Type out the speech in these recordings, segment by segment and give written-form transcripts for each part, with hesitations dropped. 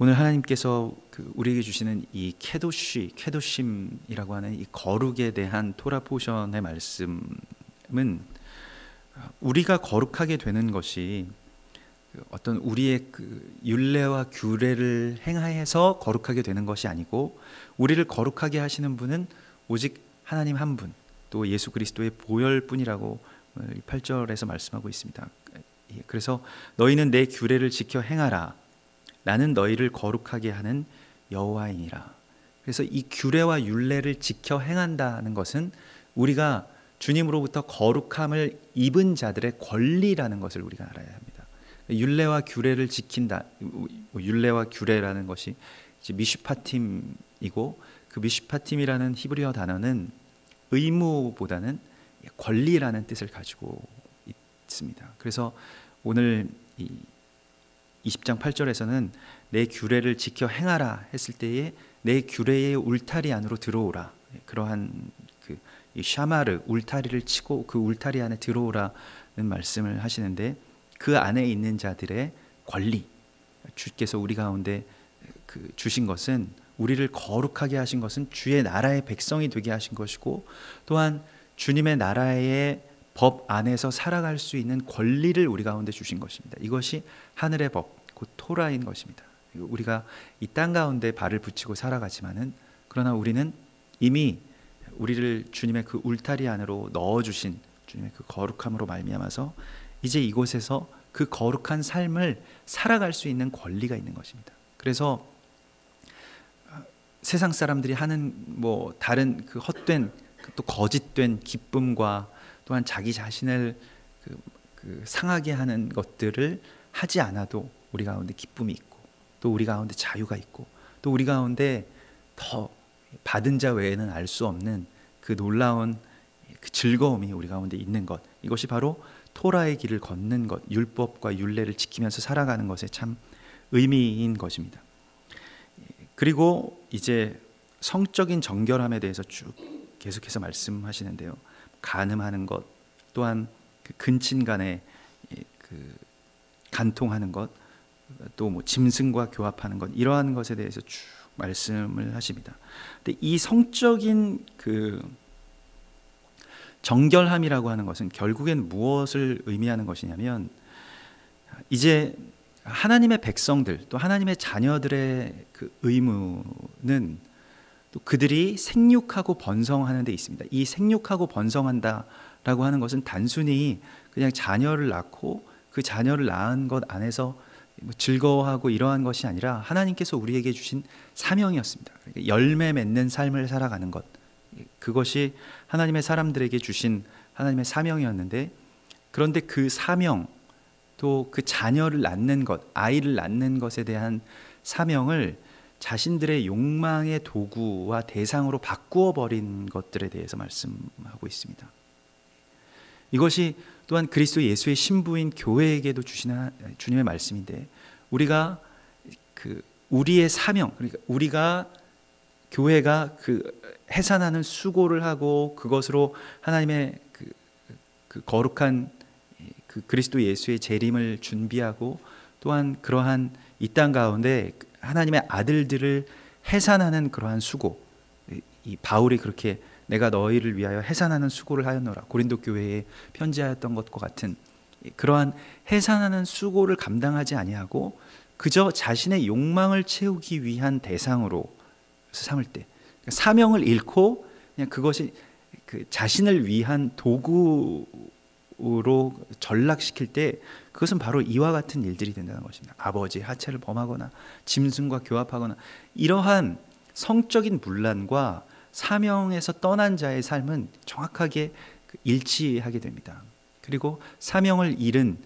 오늘 하나님께서 우리에게 주시는 이 케도심이라고 하는 이 거룩에 대한 토라 포션의 말씀은 우리가 거룩하게 되는 것이 어떤 우리의 율례와 규례를 행하여서 거룩하게 되는 것이 아니고, 우리를 거룩하게 하시는 분은 오직 하나님 한 분, 또 예수 그리스도의 보혈뿐이라고 8절에서 말씀하고 있습니다. 그래서 너희는 내 규례를 지켜 행하라. 나는 너희를 거룩하게 하는 여호와이니라. 그래서 이 규례와 율례를 지켜 행한다는 것은 우리가 주님으로부터 거룩함을 입은 자들의 권리라는 것을 우리가 알아야 합니다. 율례와 규례를 지킨다. 율례와 규례라는 것이 미슈파팀이고, 그 미슈파팀이라는 히브리어 단어는 의무보다는 권리라는 뜻을 가지고 있습니다. 그래서 오늘 20장 8절에서는 내 규례를 지켜 행하라 했을 때에 내 규례의 울타리 안으로 들어오라, 그러한 이 샤마르, 울타리를 치고 그 울타리 안에 들어오라는 말씀을 하시는데, 그 안에 있는 자들의 권리, 주께서 우리 가운데 주신 것은, 우리를 거룩하게 하신 것은 주의 나라의 백성이 되게 하신 것이고, 또한 주님의 나라의 법 안에서 살아갈 수 있는 권리를 우리 가운데 주신 것입니다. 이것이 하늘의 법, 곧 토라인 것입니다. 우리가 이 땅 가운데 발을 붙이고 살아가지만은, 그러나 우리는 이미 우리를 주님의 그 울타리 안으로 넣어주신 주님의 그 거룩함으로 말미암아서 이제 이곳에서 그 거룩한 삶을 살아갈 수 있는 권리가 있는 것입니다. 그래서 세상 사람들이 하는 다른 헛된, 또 거짓된 기쁨과 또한 자기 자신을 상하게 하는 것들을 하지 않아도 우리 가운데 기쁨이 있고, 또 우리 가운데 자유가 있고, 또 우리 가운데 더 받은 자 외에는 알 수 없는 그 놀라운 그 즐거움이 우리 가운데 있는 것, 이것이 바로 토라의 길을 걷는 것, 율법과 율례를 지키면서 살아가는 것의 참 의미인 것입니다. 그리고 이제 성적인 정결함에 대해서 쭉 계속해서 말씀하시는데요. 간음하는 것, 또한 근친 간에 간통하는 것, 또 짐승과 교합하는 것, 이러한 것에 대해서 쭉 말씀을 하십니다. 근데 이 성적인 정결함이라고 하는 것은 결국엔 무엇을 의미하는 것이냐면, 이제 하나님의 백성들, 또 하나님의 자녀들의 의무는 또 그들이 생육하고 번성하는 데 있습니다. 이 생육하고 번성한다라고 하는 것은 단순히 그냥 자녀를 낳고 그 자녀를 낳은 것 안에서 즐거워하고 이러한 것이 아니라, 하나님께서 우리에게 주신 사명이었습니다. 그러니까 열매 맺는 삶을 살아가는 것, 그것이 하나님의 사람들에게 주신 하나님의 사명이었는데, 그런데 그 사명, 또 그 자녀를 낳는 것, 아이를 낳는 것에 대한 사명을 자신들의 욕망의 도구와 대상으로 바꾸어 버린 것들에 대해서 말씀하고 있습니다. 이것이 또한 그리스도 예수의 신부인 교회에게도 주시는 주님의 말씀인데, 우리가 우리의 사명, 그러니까 우리가 교회가 해산하는 수고를 하고 그것으로 하나님의 거룩한 그리스도 예수의 재림을 준비하고, 또한 그러한 이 땅 가운데 하나님의 아들들을 해산하는 그러한 수고, 이 바울이 그렇게 내가 너희를 위하여 해산하는 수고를 하였노라, 고린도 교회에 편지하였던 것과 같은 그러한 해산하는 수고를 감당하지 아니하고 그저 자신의 욕망을 채우기 위한 대상으로 삼을 때, 사명을 잃고 그냥 그것이 자신을 위한 도구로 전락시킬 때, 그것은 바로 이와 같은 일들이 된다는 것입니다. 아버지의 하체를 범하거나 짐승과 교합하거나, 이러한 성적인 문란과 사명에서 떠난 자의 삶은 정확하게 일치하게 됩니다. 그리고 사명을 잃은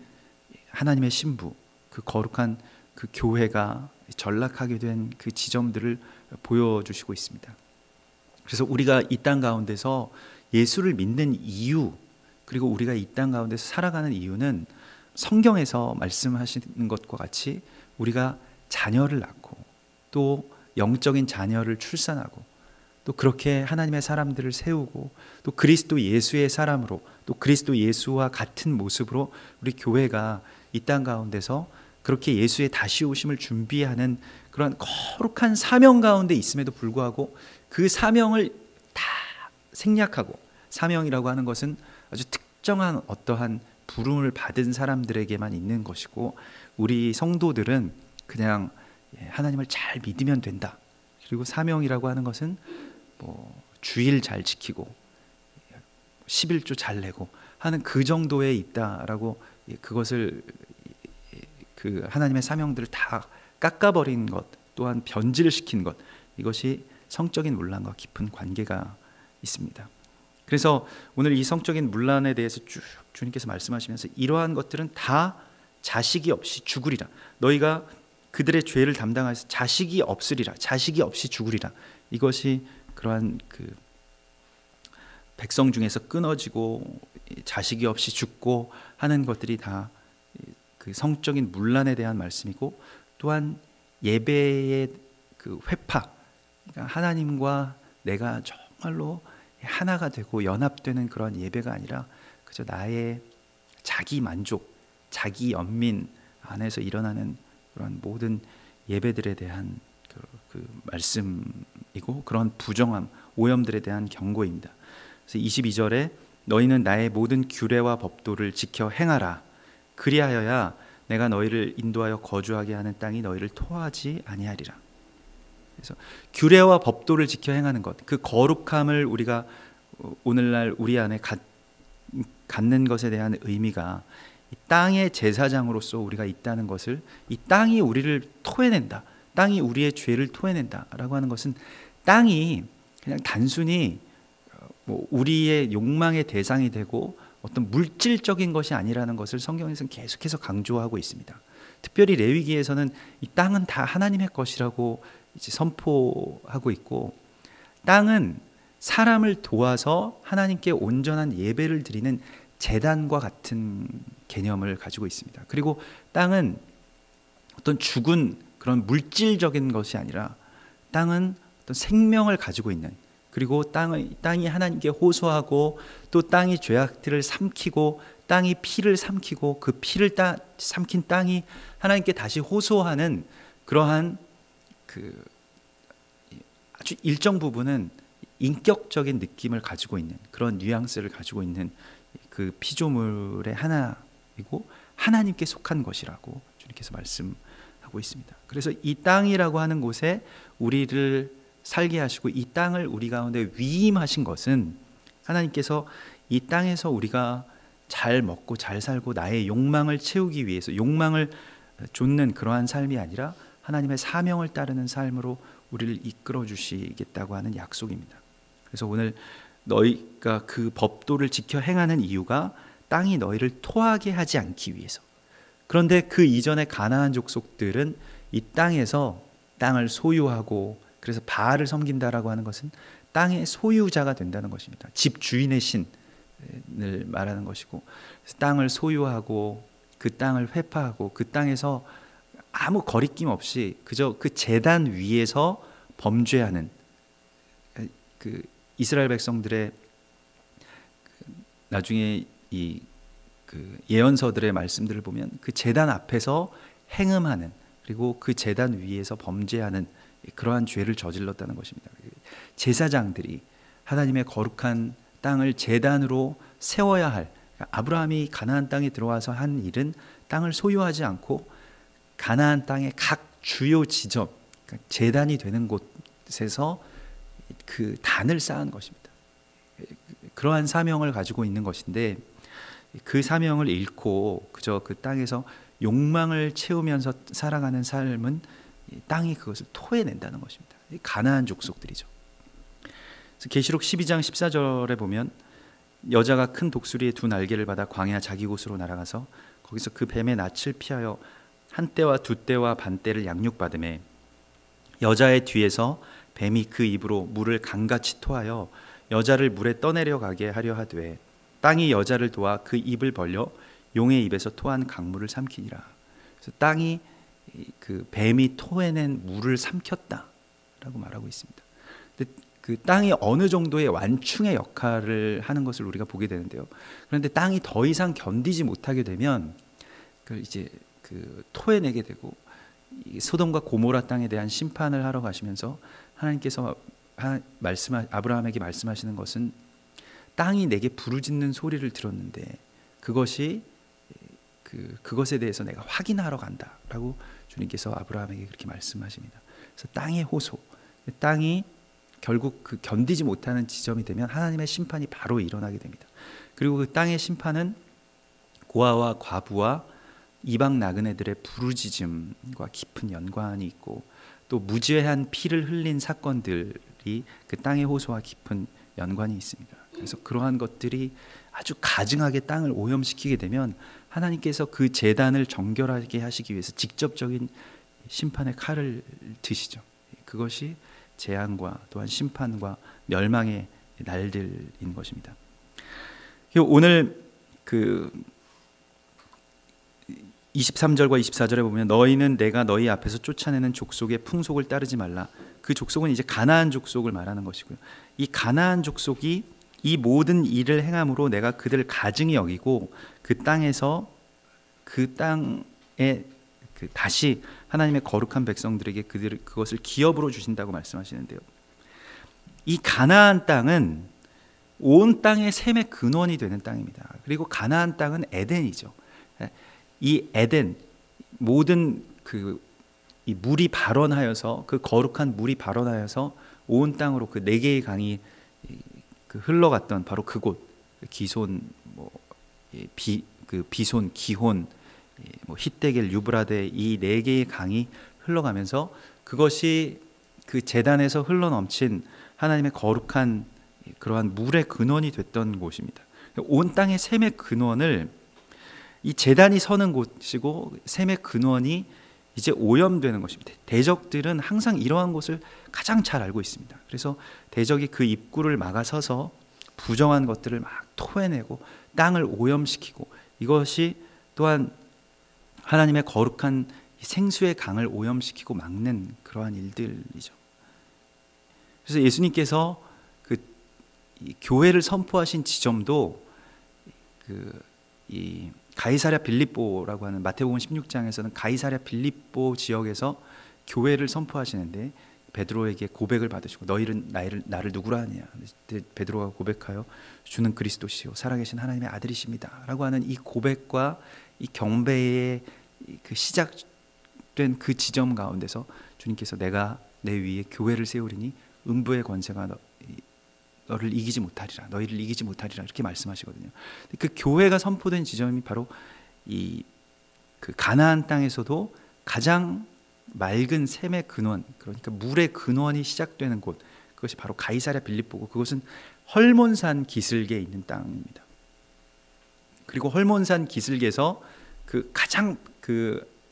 하나님의 신부, 그 거룩한 그 교회가 전락하게 된 그 지점들을 보여주시고 있습니다. 그래서 우리가 이 땅 가운데서 예수를 믿는 이유, 그리고 우리가 이 땅 가운데서 살아가는 이유는 성경에서 말씀하시는 것과 같이 우리가 자녀를 낳고, 또 영적인 자녀를 출산하고, 또 그렇게 하나님의 사람들을 세우고, 또 그리스도 예수의 사람으로, 또 그리스도 예수와 같은 모습으로 우리 교회가 이 땅 가운데서 그렇게 예수의 다시 오심을 준비하는 그런 거룩한 사명 가운데 있음에도 불구하고 그 사명을 다 생략하고, 사명이라고 하는 것은 아주 특정한 어떠한 부름을 받은 사람들에게만 있는 것이고, 우리 성도들은 그냥 하나님을 잘 믿으면 된다. 그리고 사명이라고 하는 것은 뭐 주일 잘 지키고 11조 잘 내고 하는 그 정도에 있다라고, 그것을 그 하나님의 사명들을 다 깎아버린 것, 또한 변질시킨 것, 이것이 성적인 문란과 깊은 관계가 있습니다. 그래서 오늘 이 성적인 문란에 대해서 쭉 주님께서 말씀하시면서 이러한 것들은 다 자식이 없이 죽으리라. 너희가 그들의 죄를 담당하여서 자식이 없으리라. 자식이 없이 죽으리라. 이것이 그러한 그 백성 중에서 끊어지고 자식이 없이 죽고 하는 것들이 다 그 성적인 문란에 대한 말씀이고, 또한 예배의 그 회파, 그러니까 하나님과 내가 정말로 하나가 되고 연합되는 그런 예배가 아니라 그저 나의 자기 만족, 자기 연민 안에서 일어나는 그런 모든 예배들에 대한 그 말씀이고, 그런 부정함, 오염들에 대한 경고입니다. 그래서 22절에 너희는 나의 모든 규례와 법도를 지켜 행하라. 그리하여야 내가 너희를 인도하여 거주하게 하는 땅이 너희를 토하지 아니하리라. 그래서 규례와 법도를 지켜 행하는 것, 그 거룩함을 우리가 오늘날 우리 안에 갖는 것에 대한 의미가, 이 땅의 제사장으로서 우리가 있다는 것을, 이 땅이 우리를 토해낸다, 땅이 우리의 죄를 토해낸다라고 하는 것은, 땅이 그냥 단순히 뭐 우리의 욕망의 대상이 되고 어떤 물질적인 것이 아니라는 것을 성경에서는 계속해서 강조하고 있습니다. 특별히 레위기에서는 이 땅은 다 하나님의 것이라고 이제 선포하고 있고, 땅은 사람을 도와서 하나님께 온전한 예배를 드리는 제단과 같은 개념을 가지고 있습니다. 그리고 땅은 어떤 죽은 그런 물질적인 것이 아니라 땅은 어떤 생명을 가지고 있는, 그리고 땅이 하나님께 호소하고, 또 땅이 죄악들을 삼키고, 땅이 피를 삼키고, 그 피를 삼킨 땅이 하나님께 다시 호소하는 그러한 그 아주 일정 부분은 인격적인 느낌을 가지고 있는, 그런 뉘앙스를 가지고 있는 그 피조물의 하나이고 하나님께 속한 것이라고 주님께서 말씀하고 있습니다. 그래서 이 땅이라고 하는 곳에 우리를 살게 하시고 이 땅을 우리 가운데 위임하신 것은, 하나님께서 이 땅에서 우리가 잘 먹고 잘 살고 나의 욕망을 채우기 위해서, 욕망을 좇는 그러한 삶이 아니라 하나님의 사명을 따르는 삶으로 우리를 이끌어 주시겠다고 하는 약속입니다. 그래서 오늘 너희가 그 법도를 지켜 행하는 이유가 땅이 너희를 토하게 하지 않기 위해서. 그런데 그 이전의 가나안 족속들은 이 땅에서 땅을 소유하고, 그래서 바알을 섬긴다라고 하는 것은 땅의 소유자가 된다는 것입니다. 집 주인의 신을 말하는 것이고, 땅을 소유하고 그 땅을 회파하고 그 땅에서 아무 거리낌 없이 그저 그 제단 위에서 범죄하는, 그 이스라엘 백성들의 나중에 이 그 예언서들의 말씀들을 보면 그 제단 앞에서 행음하는, 그리고 그 제단 위에서 범죄하는 그러한 죄를 저질렀다는 것입니다. 제사장들이 하나님의 거룩한 땅을 제단으로 세워야 할, 아브라함이 가나안 땅에 들어와서 한 일은 땅을 소유하지 않고 가나안 땅의 각 주요 지점, 그러니까 제단이 되는 곳에서 그 단을 쌓은 것입니다. 그러한 사명을 가지고 있는 것인데, 그 사명을 잃고 그저 그 땅에서 욕망을 채우면서 살아가는 삶은 땅이 그것을 토해낸다는 것입니다. 가나안 족속들이죠. 계시록 12장 14절에 보면, 여자가 큰 독수리의 두 날개를 받아 광야 자기 곳으로 날아가서 거기서 그 뱀의 낯을 피하여 한 떼와 두 떼와 반 떼를 양육받으매, 여자의 뒤에서 뱀이 그 입으로 물을 강같이 토하여 여자를 물에 떠내려가게 하려 하되, 땅이 여자를 도와 그 입을 벌려 용의 입에서 토한 강물을 삼키니라. 그래서 땅이 그 뱀이 토해낸 물을 삼켰다라고 말하고 있습니다. 근데 그 땅이 어느 정도의 완충의 역할을 하는 것을 우리가 보게 되는데요. 그런데 땅이 더 이상 견디지 못하게 되면 그 이제 그 토해내게 되고, 이 소돔과 고모라 땅에 대한 심판을 하러 가시면서 하나님께서 아브라함에게 말씀하시는 것은 땅이 내게 부르짖는 소리를 들었는데 그것에 대해서 내가 확인하러 간다라고 주님께서 아브라함에게 그렇게 말씀하십니다. 그래서 땅의 호소, 땅이 결국 그 견디지 못하는 지점이 되면 하나님의 심판이 바로 일어나게 됩니다. 그리고 그 땅의 심판은 고아와 과부와 이방 나그네들의 부르짖음과 깊은 연관이 있고 또 무죄한 피를 흘린 사건들이 그 땅의 호소와 깊은 연관이 있습니다. 그래서 그러한 것들이 아주 가증하게 땅을 오염시키게 되면 하나님께서 그 제단을 정결하게 하시기 위해서 직접적인 심판의 칼을 드시죠. 그것이 재앙과 또한 심판과 멸망의 날들인 것입니다. 오늘 그 23절과 24절에 보면 너희는 내가 너희 앞에서 쫓아내는 족속의 풍속을 따르지 말라. 그 족속은 이제 가나안 족속을 말하는 것이고요. 이 가나안 족속이 이 모든 일을 행함으로 내가 그들을 가증히 여기고 그 땅에서 그 땅에 다시 하나님의 거룩한 백성들에게 그것을 기업으로 주신다고 말씀하시는데요. 이 가나안 땅은 온 땅의 샘의 근원이 되는 땅입니다. 그리고 가나안 땅은 에덴이죠. 이 에덴 모든 이 물이 발원하여서 그 거룩한 물이 발원하여서 온 땅으로 그 네 개의 강이 흘러갔던 바로 그곳 기손 비손 기혼 히데겔 유브라데 이 네 개의 강이 흘러가면서 그것이 그 제단에서 흘러넘친 하나님의 거룩한 그러한 물의 근원이 됐던 곳입니다. 온 땅의 샘의 근원을 이 제단이 서는 곳이고 샘의 근원이 이제 오염되는 것입니다. 대적들은 항상 이러한 곳을 가장 잘 알고 있습니다. 그래서 대적이 그 입구를 막아서서 부정한 것들을 막 토해내고 땅을 오염시키고 이것이 또한 하나님의 거룩한 생수의 강을 오염시키고 막는 그러한 일들이죠. 그래서 예수님께서 이 교회를 선포하신 지점도 이 가이사랴 빌립보라고 하는 마태복음 16장에서는 가이사랴 빌립보 지역에서 교회를 선포하시는데 베드로에게 고백을 받으시고 너희는 나를 누구라 하느냐. 베드로가 고백하여 주는 그리스도시요 살아계신 하나님의 아들이십니다 라고 하는 이 고백과 이 경배의 그 시작된 그 지점 가운데서 주님께서 내가 내 위에 교회를 세우리니 음부의 권세가 너희를 이기지 못하리라 이렇게 말씀하시거든요. 그 교회가 선포된 지점이 바로 그 가나안 땅에서도 가장 맑은 샘의 근원, 그러니까 물의 근원이 시작되는 곳, 그것이 바로 가이사랴 빌립보고 그것은 헐몬산 기슭에 있는 땅입니다. 그리고 헐몬산 기슭에서 가장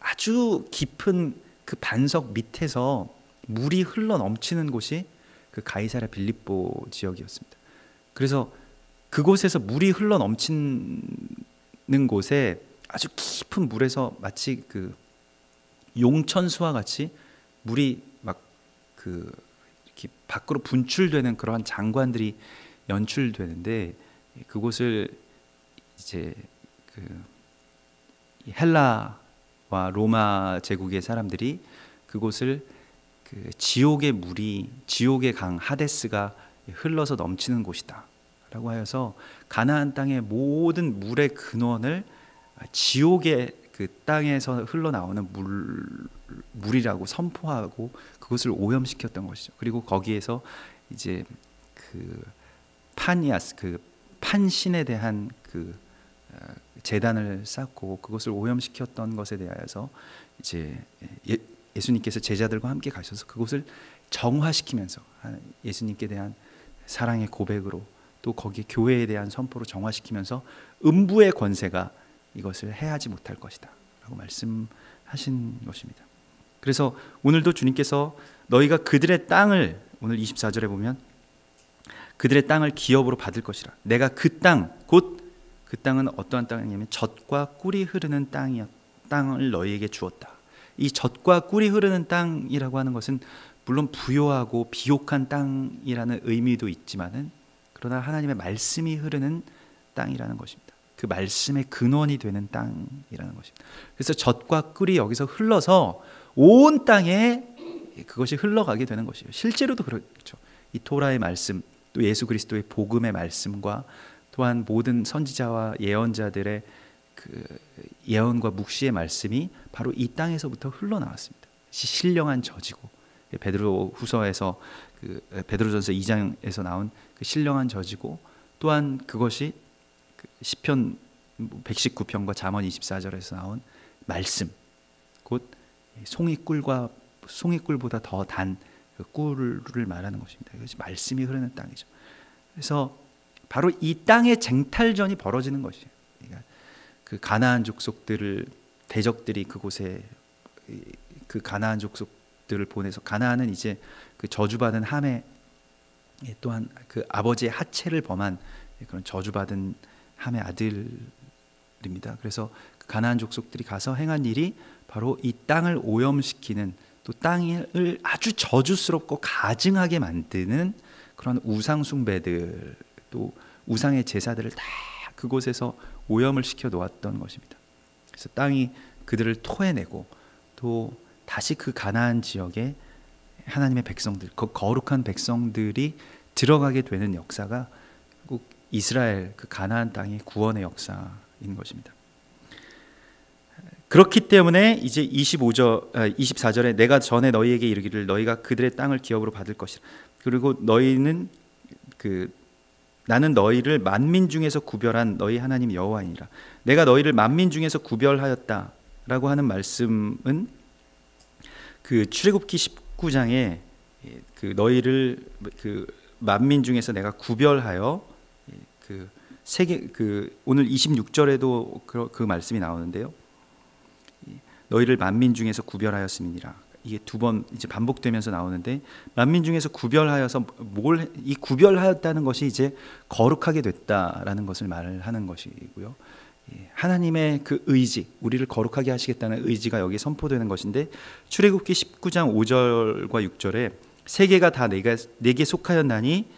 아주 깊은 그 반석 밑에서 물이 흘러 넘치는 곳이 그 가이사랴 빌립보 지역이었습니다. 그래서 그곳에서 물이 흘러 넘치는 곳에 아주 깊은 물에서 마치 그 용천수와 같이 물이 막 이렇게 밖으로 분출되는 그러한 장관들이 연출되는데 그곳을 이제 헬라와 로마 제국의 사람들이 그곳을 지옥의 강 하데스가 흘러서 넘치는 곳이다 라고 하여서 가나안 땅의 모든 물의 근원을 지옥의 그 땅에서 흘러나오는 물이라고 선포하고 그것을 오염시켰던 것이죠. 그리고 거기에서 이제 파니아스 판신에 대한 제단을 쌓고 그것을 오염시켰던 것에 대하여서 이제 예수님께서 제자들과 함께 가셔서 그곳을 정화시키면서 예수님께 대한 사랑의 고백으로 또 거기에 교회에 대한 선포로 정화시키면서 음부의 권세가 이것을 해하지 못할 것이다 라고 말씀하신 것입니다. 그래서 오늘도 주님께서 너희가 그들의 땅을 오늘 24절에 보면 그들의 땅을 기업으로 받을 것이라. 내가 그 땅 곧 그 땅은 어떠한 땅이냐면 젖과 꿀이 흐르는 땅을 너희에게 주었다. 이 젖과 꿀이 흐르는 땅이라고 하는 것은 물론 부요하고 비옥한 땅이라는 의미도 있지만은 그러나 하나님의 말씀이 흐르는 땅이라는 것입니다. 그 말씀의 근원이 되는 땅이라는 것입니다. 그래서 젖과 꿀이 여기서 흘러서 온 땅에 그것이 흘러가게 되는 것이에요. 실제로도 그렇죠. 이 토라의 말씀, 또 예수 그리스도의 복음의 말씀과 또한 모든 선지자와 예언자들의 그 예언과 묵시의 말씀이 바로 이 땅에서부터 흘러나왔습니다. 신령한 저지고, 베드로후서에서 그 베드로전서 2장에서 나온 그 신령한 저지고, 또한 그것이 그 시편 119편과 잠언 24절에서 나온 말씀, 곧 송이꿀보다 더 단 그 꿀을 말하는 것입니다. 이것이 말씀이 흐르는 땅이죠. 그래서 바로 이 땅의 쟁탈전이 벌어지는 것이에요. 그러니까 그 가나안 족속들을, 대적들이 그곳에 그 가나안 족속들을 보내서, 가나안은 이제 그 저주받은 함의, 또한 그 아버지의 하체를 범한 그런 저주받은 함의 아들입니다. 그래서 그 가나안 족속들이 가서 행한 일이 바로 이 땅을 오염시키는, 또 땅을 아주 저주스럽고 가증하게 만드는 그런 우상 숭배들, 또 우상의 제사들을 다 그곳에서 오염을 시켜 놓았던 것입니다. 그래서 땅이 그들을 토해내고, 또 다시 그 가나안 지역에 하나님의 백성들, 그 거룩한 백성들이 들어가게 되는 역사가 꼭 이스라엘, 그 가나안 땅의 구원의 역사인 것입니다. 그렇기 때문에 이제 24절에 내가 전에 너희에게 이르기를 너희가 그들의 땅을 기업으로 받을 것이라. 그리고 너희는 나는 너희를 만민 중에서 구별한 너희 하나님 여호와이니라. 내가 너희를 만민 중에서 구별하였다라고 하는 말씀은 그 출애굽기 19장에 그 너희를 그 만민 중에서 내가 구별하여 그 세계, 그 오늘 26절에도 그 말씀이 나오는데요. 너희를 만민 중에서 구별하였음이니라. 이게 두 번 이제 반복되면서 나오는데, 만민 중에서 구별하여서 이 구별하였다는 것이 이제 거룩하게 됐다라는 것을 말하는 것이고요. 하나님의 그 의지, 우리를 거룩하게 하시겠다는 의지가 여기 선포되는 것인데, 출애굽기 19장 5절과 6절에 세계가 다 내게 속하였나니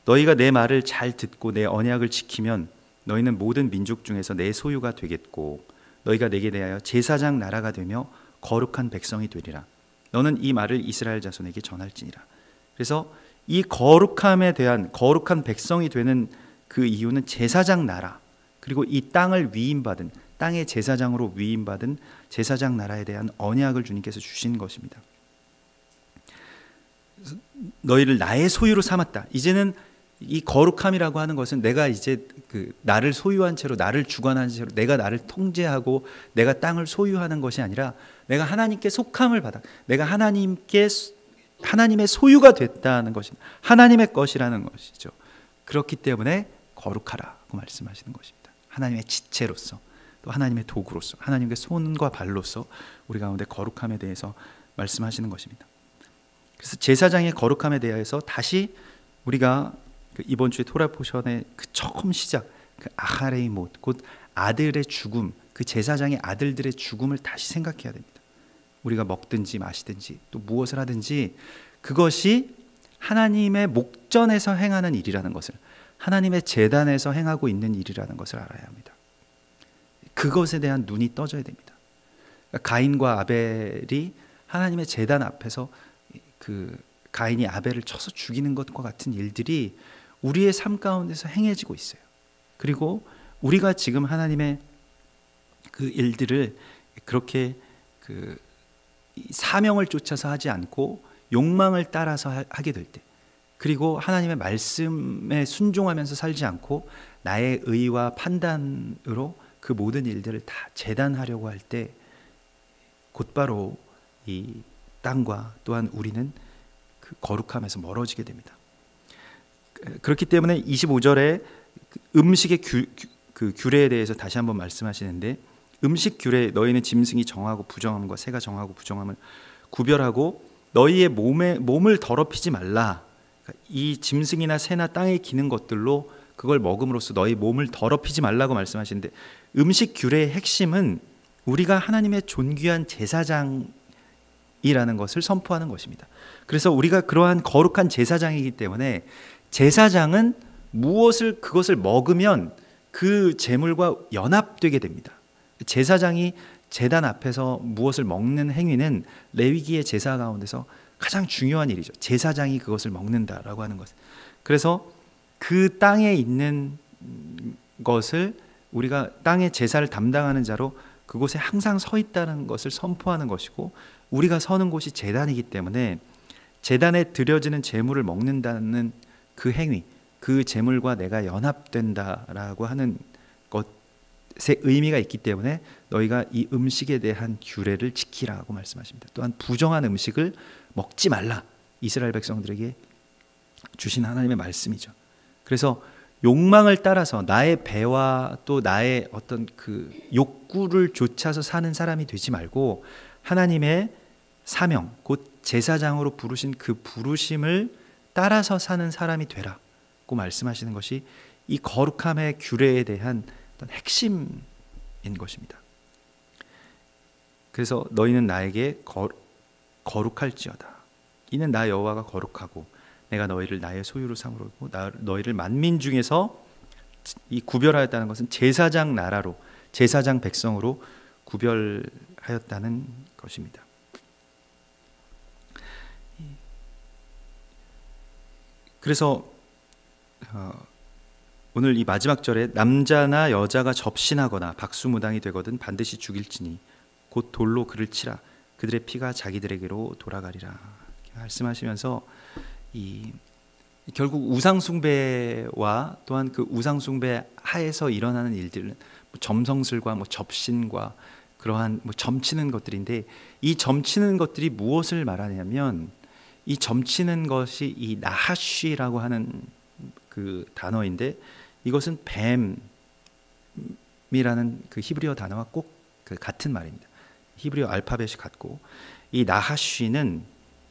너희가 내 말을 잘 듣고 내 언약을 지키면 너희는 모든 민족 중에서 내 소유가 되겠고 너희가 내게 대하여 제사장 나라가 되며 거룩한 백성이 되리라. 너는 이 말을 이스라엘 자손에게 전할지니라. 그래서 이 거룩함에 대한, 거룩한 백성이 되는 그 이유는 제사장 나라, 그리고 이 땅을 위임받은, 땅의 제사장으로 위임받은 제사장 나라에 대한 언약을 주님께서 주신 것입니다. 너희를 나의 소유로 삼았다. 이제는 이 거룩함이라고 하는 것은 내가 이제 그 나를 소유한 채로, 나를 주관한 채로, 내가 나를 통제하고 내가 땅을 소유하는 것이 아니라 내가 하나님께 속함을 받아, 내가 하나님의 소유가 됐다는 것입니다. 하나님의 것이라는 것이죠. 그렇기 때문에 거룩하라고 말씀하시는 것입니다. 하나님의 지체로서, 또 하나님의 도구로서, 하나님의 손과 발로서 우리 가운데 거룩함에 대해서 말씀하시는 것입니다. 그래서 제사장의 거룩함에 대해서 다시 우리가 이번 주에 토라 포션의 그 처음 시작, 그 아하레이 못, 곧 아들의 죽음, 그 제사장의 아들들의 죽음을 다시 생각해야 됩니다. 우리가 먹든지 마시든지 또 무엇을 하든지 그것이 하나님의 목전에서 행하는 일이라는 것을, 하나님의 제단에서 행하고 있는 일이라는 것을 알아야 합니다. 그것에 대한 눈이 떠져야 됩니다. 그러니까 가인과 아벨이 하나님의 제단 앞에서 그 가인이 아벨을 쳐서 죽이는 것과 같은 일들이 우리의 삶 가운데서 행해지고 있어요. 그리고 우리가 지금 하나님의 그 일들을 그렇게 그 사명을 쫓아서 하지 않고 욕망을 따라서 하게 될 때, 그리고 하나님의 말씀에 순종하면서 살지 않고 나의 의와 판단으로 그 모든 일들을 다 재단하려고 할 때 곧바로 이 땅과 또한 우리는 그 거룩함에서 멀어지게 됩니다. 그렇기 때문에 25절에 음식의 그 규례에 대해서 다시 한번 말씀하시는데, 음식 규례, 너희는 짐승이 정하고 부정함과 새가 정하고 부정함을 구별하고 너희의 몸을 더럽히지 말라. 그러니까 이 짐승이나 새나 땅에 기는 것들로 그걸 먹음으로써 너희 몸을 더럽히지 말라고 말씀하시는데, 음식 규례의 핵심은 우리가 하나님의 존귀한 제사장이라는 것을 선포하는 것입니다. 그래서 우리가 그러한 거룩한 제사장이기 때문에 제사장은 그것을 먹으면 그 제물과 연합되게 됩니다. 제사장이 제단 앞에서 무엇을 먹는 행위는 레위기의 제사 가운데서 가장 중요한 일이죠. 제사장이 그것을 먹는다라고 하는 것. 그래서 그 땅에 있는 것을 우리가 땅의 제사를 담당하는 자로 그곳에 항상 서 있다는 것을 선포하는 것이고, 우리가 서는 곳이 제단이기 때문에 제단에 드려지는 제물을 먹는다는 그 행위, 그 제물과 내가 연합된다라고 하는 것의 의미가 있기 때문에 너희가 이 음식에 대한 규례를 지키라고 말씀하십니다. 또한 부정한 음식을 먹지 말라, 이스라엘 백성들에게 주신 하나님의 말씀이죠. 그래서 욕망을 따라서 나의 배와 또 나의 어떤 그 욕구를 좇아서 사는 사람이 되지 말고, 하나님의 사명, 곧 제사장으로 부르신 그 부르심을 따라서 사는 사람이 되라고 말씀하시는 것이 이 거룩함의 규례에 대한 어떤 핵심인 것입니다. 그래서 너희는 나에게 거룩할지어다. 이는 나 여호와가 거룩하고 내가 너희를 나의 소유로 삼으려고 너희를 만민 중에서 이 구별하였다는 것은 제사장 나라로, 제사장 백성으로 구별하였다는 것입니다. 그래서 오늘 이 마지막 절에 남자나 여자가 접신하거나 박수무당이 되거든 반드시 죽일지니 곧 돌로 그를 치라. 그들의 피가 자기들에게로 돌아가리라. 말씀하시면서 결국 우상숭배와 또한 그 우상숭배 하에서 일어나는 일들은 점성술과 접신과 그러한 점치는 것들인데, 이 점치는 것들이 무엇을 말하냐면, 이 점치는 것이 이 나하쉬라고 하는 그 단어인데, 이것은 뱀이라는 그 히브리어 단어와 꼭 그 같은 말입니다. 히브리어 알파벳이 같고, 이 나하쉬는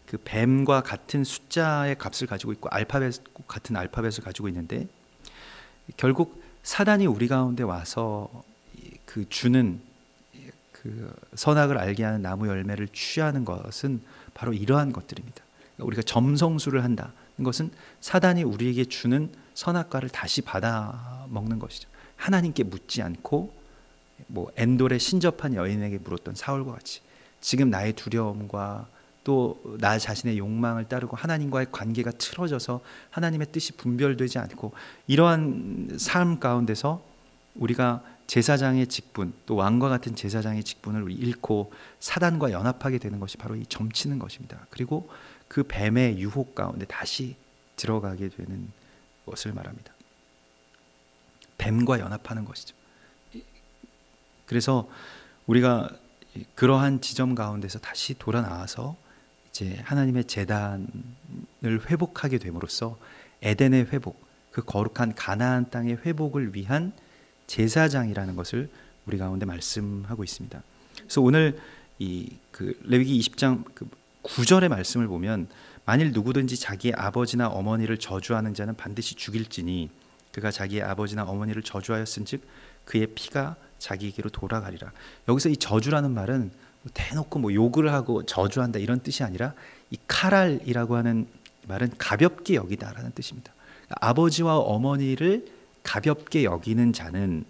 그 뱀과 같은 숫자의 값을 가지고 있고 같은 알파벳을 가지고 있는데, 결국 사단이 우리 가운데 와서 그 주는 그 선악을 알게 하는 나무 열매를 취하는 것은 바로 이러한 것들입니다. 우리가 점성술을 한다는 것은 사단이 우리에게 주는 선악과를 다시 받아 먹는 것이죠. 하나님께 묻지 않고 엔돌에 신접한 여인에게 물었던 사울과 같이 지금 나의 두려움과 또 나 자신의 욕망을 따르고 하나님과의 관계가 틀어져서 하나님의 뜻이 분별되지 않고, 이러한 삶 가운데서 우리가 제사장의 직분, 또 왕과 같은 제사장의 직분을 잃고 사단과 연합하게 되는 것이 바로 이 점치는 것입니다. 그리고 그 뱀의 유혹 가운데 다시 들어가게 되는 것을 말합니다. 뱀과 연합하는 것이죠. 그래서 우리가 그러한 지점 가운데서 다시 돌아 나와서 이제 하나님의 제단을 회복하게 됨으로써 에덴의 회복, 그 거룩한 가나안 땅의 회복을 위한 제사장이라는 것을 우리 가운데 말씀하고 있습니다. 그래서 오늘 그 레위기 20장 그 9절의 말씀을 보면, 만일 누구든지 자기의 아버지나 어머니를 저주하는 자는 반드시 죽일지니 그가 자기의 아버지나 어머니를 저주하였은즉 그의 피가 자기에게로 돌아가리라. 여기서 이 저주라는 말은 대놓고 욕을 하고 저주한다 이런 뜻이 아니라, 이 카랄이라고 하는 말은 가볍게 여기다라는 뜻입니다. 아버지와 어머니를 가볍게 여기는 자는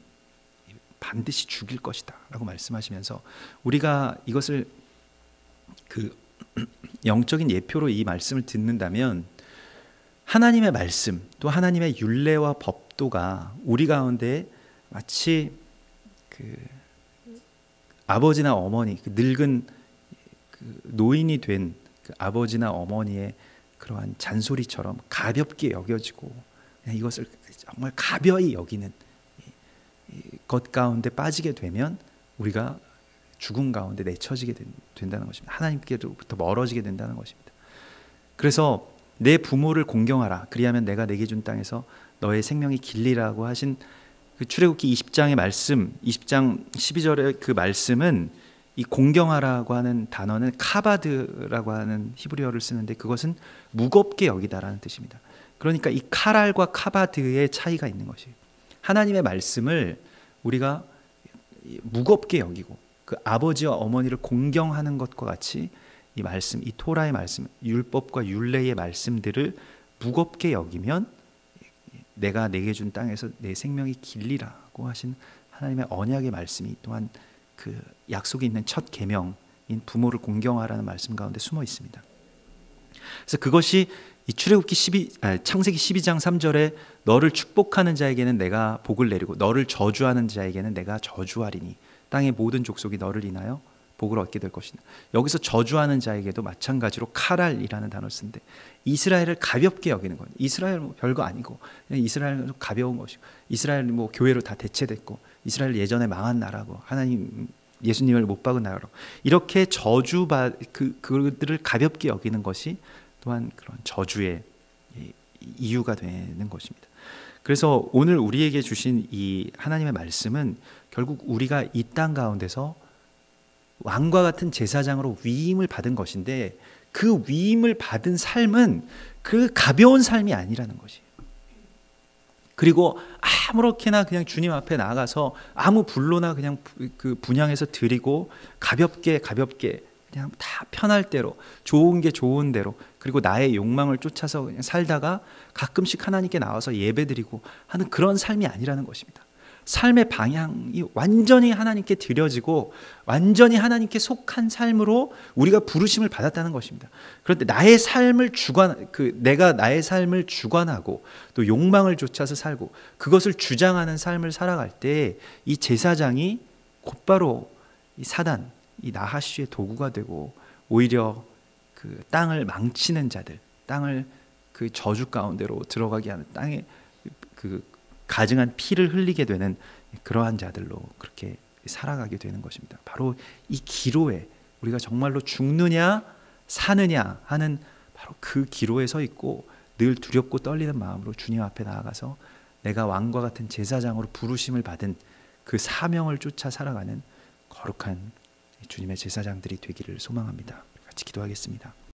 반드시 죽일 것이다 라고 말씀하시면서, 우리가 이것을 그 영적인 예표로 이 말씀을 듣는다면, 하나님의 말씀 또 하나님의 율례와 법도가 우리 가운데 마치 그 아버지나 어머니, 그 늙은 그 노인이 된 그 아버지나 어머니의 그러한 잔소리처럼 가볍게 여겨지고, 그냥 이것을 정말 가벼이 여기는 것 가운데 빠지게 되면 우리가 죽음 가운데 내쳐지게 된다는 것입니다. 하나님께로부터 멀어지게 된다는 것입니다. 그래서 내 부모를 공경하라, 그리하면 내가 내게 준 땅에서 너의 생명이 길리라고 하신 그 출애굽기 20장의 말씀, 20장 12절의 그 말씀은, 이 공경하라고 하는 단어는 카바드라고 하는 히브리어를 쓰는데, 그것은 무겁게 여기다라는 뜻입니다. 그러니까 이 카랄과 카바드의 차이가 있는 것이에요. 하나님의 말씀을 우리가 무겁게 여기고 그 아버지와 어머니를 공경하는 것과 같이 이 말씀, 이 토라의 말씀, 율법과 율례의 말씀들을 무겁게 여기면 내가 내게 준 땅에서 내 생명이 길리라고 하신 하나님의 언약의 말씀이 또한 그 약속이 있는 첫 계명인 부모를 공경하라는 말씀 가운데 숨어 있습니다. 그래서 그것이 이 창세기 12장 3절에 너를 축복하는 자에게는 내가 복을 내리고 너를 저주하는 자에게는 내가 저주하리니 땅의 모든 족속이 너를 인하여 복을 얻게 될 것이다. 여기서 저주하는 자에게도 마찬가지로 카랄이라는 단어를 쓰는데 이스라엘을 가볍게 여기는 거예요. 이스라엘 뭐 별거 아니고 그냥 이스라엘은 가벼운 것이고 이스라엘 뭐 교회로 다 대체됐고 이스라엘 예전에 망한 나라고 하나님 예수님을 못 박은 나라로 이렇게 그들을 가볍게 여기는 것이 또한 그런 저주의 이유가 되는 것입니다. 그래서 오늘 우리에게 주신 이 하나님의 말씀은 결국 우리가 이 땅 가운데서 왕과 같은 제사장으로 위임을 받은 것인데 그 위임을 받은 삶은 그 가벼운 삶이 아니라는 것이에요. 그리고 아무렇게나 그냥 주님 앞에 나아가서 아무 불로나 그냥 그 분향해서 드리고 가볍게 그냥 다 편할 대로 좋은 게 좋은 대로 그리고 나의 욕망을 쫓아서 그냥 살다가 가끔씩 하나님께 나와서 예배드리고 하는 그런 삶이 아니라는 것입니다. 삶의 방향이 완전히 하나님께 드려지고 완전히 하나님께 속한 삶으로 우리가 부르심을 받았다는 것입니다. 그런데 내가 나의 삶을 주관하고 또 욕망을 쫓아서 살고 그것을 주장하는 삶을 살아갈 때 이 제사장이 곧바로 이 사단, 이 나하시의 도구가 되고 오히려 그 땅을 망치는 자들, 땅을 그 저주 가운데로 들어가게 하는 땅에 그 가증한 피를 흘리게 되는 그러한 자들로 그렇게 살아가게 되는 것입니다. 바로 이 기로에 우리가 정말로 죽느냐 사느냐 하는 바로 그 기로에 서 있고 늘 두렵고 떨리는 마음으로 주님 앞에 나아가서 내가 왕과 같은 제사장으로 부르심을 받은 그 사명을 쫓아 살아가는 거룩한 주님의 제사장들이 되기를 소망합니다. 같이 기도하겠습니다.